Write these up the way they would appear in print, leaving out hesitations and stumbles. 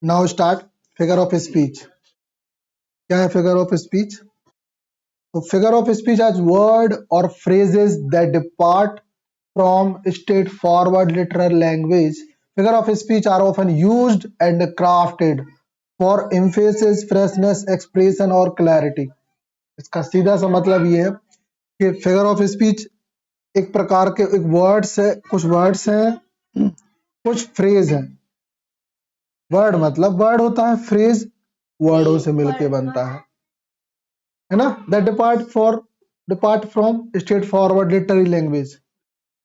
Now start figure of speech. क्या है figure of speech? तो figure of speech as word और phrases that depart from straightforward literal language. Figure of speech are often used and crafted for emphasis, freshness, expression और clarity. इसका सीधा सा मतलब ये है कि फिगर ऑफ स्पीच एक प्रकार के एक वर्ड्स है, कुछ वर्ड्स हैं, कुछ फ्रेज हैं। वर्ड मतलब वर्ड होता है, फ्रेज वर्डों से मिलके बनता है ना। That depart from straight forward literary language.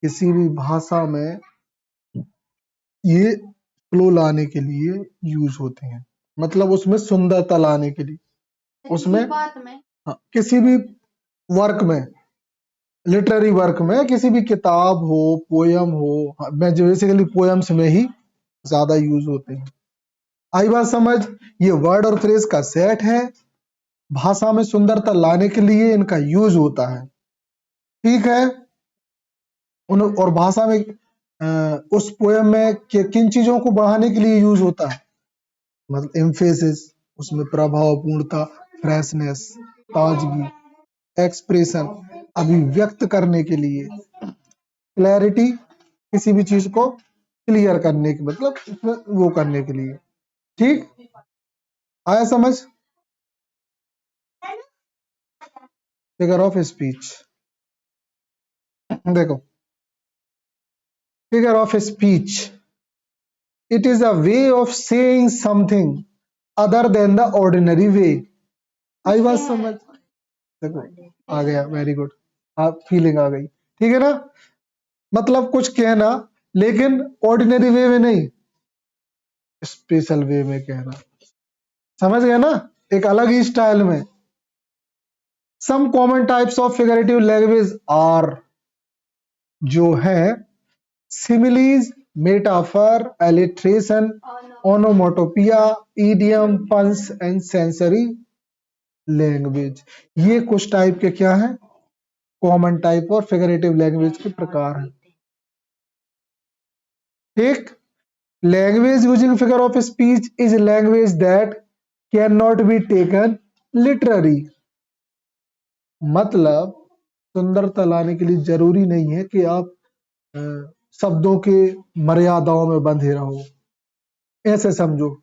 किसी भी भाषा में ये फ्लो लाने के लिए यूज होते हैं, मतलब उसमें सुंदरता लाने के लिए, उसमें हाँ, किसी भी वर्क में, लिटरेरी वर्क में, किसी भी किताब हो, पोयम हो, मैं बेसिकली पोयम्स में ही ज्यादा यूज होते हैं। आई बात समझ? ये वर्ड और फ्रेज का सेट है, भाषा में सुंदरता लाने के लिए इनका यूज होता है, ठीक है। और भाषा में उस पोयम में किन चीजों को बढ़ाने के लिए यूज होता है, मतलब एम्फेसिस, उसमें प्रभावपूर्णता, फ्रेशनेस, ताजगी, एक्सप्रेशन, अभिव्यक्त करने के लिए, क्लैरिटी, किसी भी चीज को क्लियर करने के मतलब वो करने के लिए, ठीक। आया समझ? फिगर ऑफ स्पीच देखो, figure of speech, it is a way of saying something other than the ordinary way. आई बात समझ? देखो आ गया, वेरी गुड, आप फीलिंग आ गई, ठीक है ना। मतलब कुछ कहना लेकिन ऑर्डिनरी वे में नहीं, स्पेशल वे में कहना, समझ गए ना, एक अलग ही स्टाइल में। Some common types of figurative language are, जो है similes, metaphor, alliteration, onomatopoeia, idiom, puns and sensory language. ये कुछ टाइप के क्या है, कॉमन टाइप और फिगरेटिव लैंग्वेज के प्रकार हैं, ठीक। Language using figure of speech is language that can not be taken literally. मतलब सुंदरता लाने के लिए जरूरी नहीं है कि आप अ, शब्दों के मर्यादाओं में बंधे रहो, ऐसे समझो।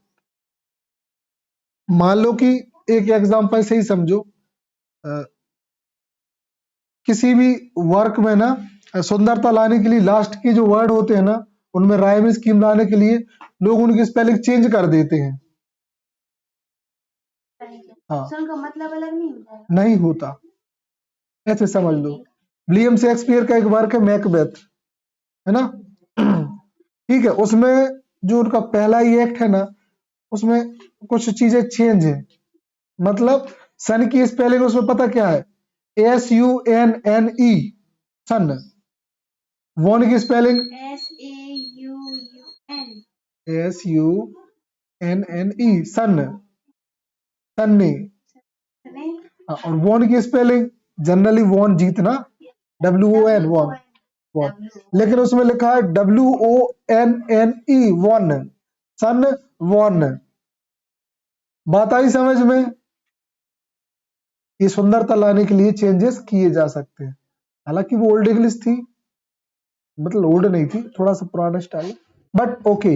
मान लो कि एक एग्जांपल से ही समझो, अ, किसी भी वर्क में ना सुंदरता लाने के लिए लास्ट के जो वर्ड होते हैं ना, उनमें राइम स्कीम लाने के लिए लोग उनकी स्पेलिंग चेंज कर देते हैं। हाँ, उनका मतलब अलग नहीं होता, ऐसे समझ लो। विलियम शेक्सपियर का एक वर्क है मैकबेथ, है ना। ठीक है, उसमें जो उनका पहला ही एक्ट है ना, उसमें कुछ चीजें चेंज है। मतलब सन की स्पेलिंग उसमें पता क्या है, SUNNE, सन। वॉन की स्पेलिंग SUNNE, सन, सन्नी। और वॉन की स्पेलिंग जनरली वॉन जीतना, WON, वॉन, वॉन, लेकिन उसमें लिखा है WONNE, वॉन, सन, वॉन। बात आई समझ में? ये सुंदरता लाने के लिए चेंजेस किए जा सकते हैं। हालांकि वो ओल्ड इंग्लिश थी, मतलब ओल्ड नहीं थी, थोड़ा सा पुराना स्टाइल, बट ओके।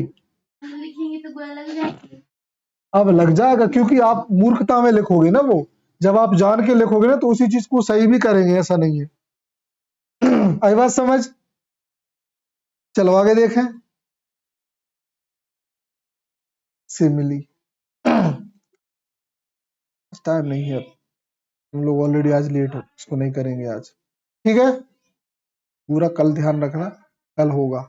अब लग जाएगा क्योंकि आप मूर्खता में लिखोगे ना, वो जब आप जान के लिखोगे ना तो उसी चीज को सही भी करेंगे, ऐसा नहीं है। आई बात समझ? चलो आगे देखें। सिमिली, टाइम नहीं है, हम लोग ऑलरेडी आज लेट है, इसको नहीं करेंगे आज, ठीक है। पूरा कल ध्यान रखना, कल होगा।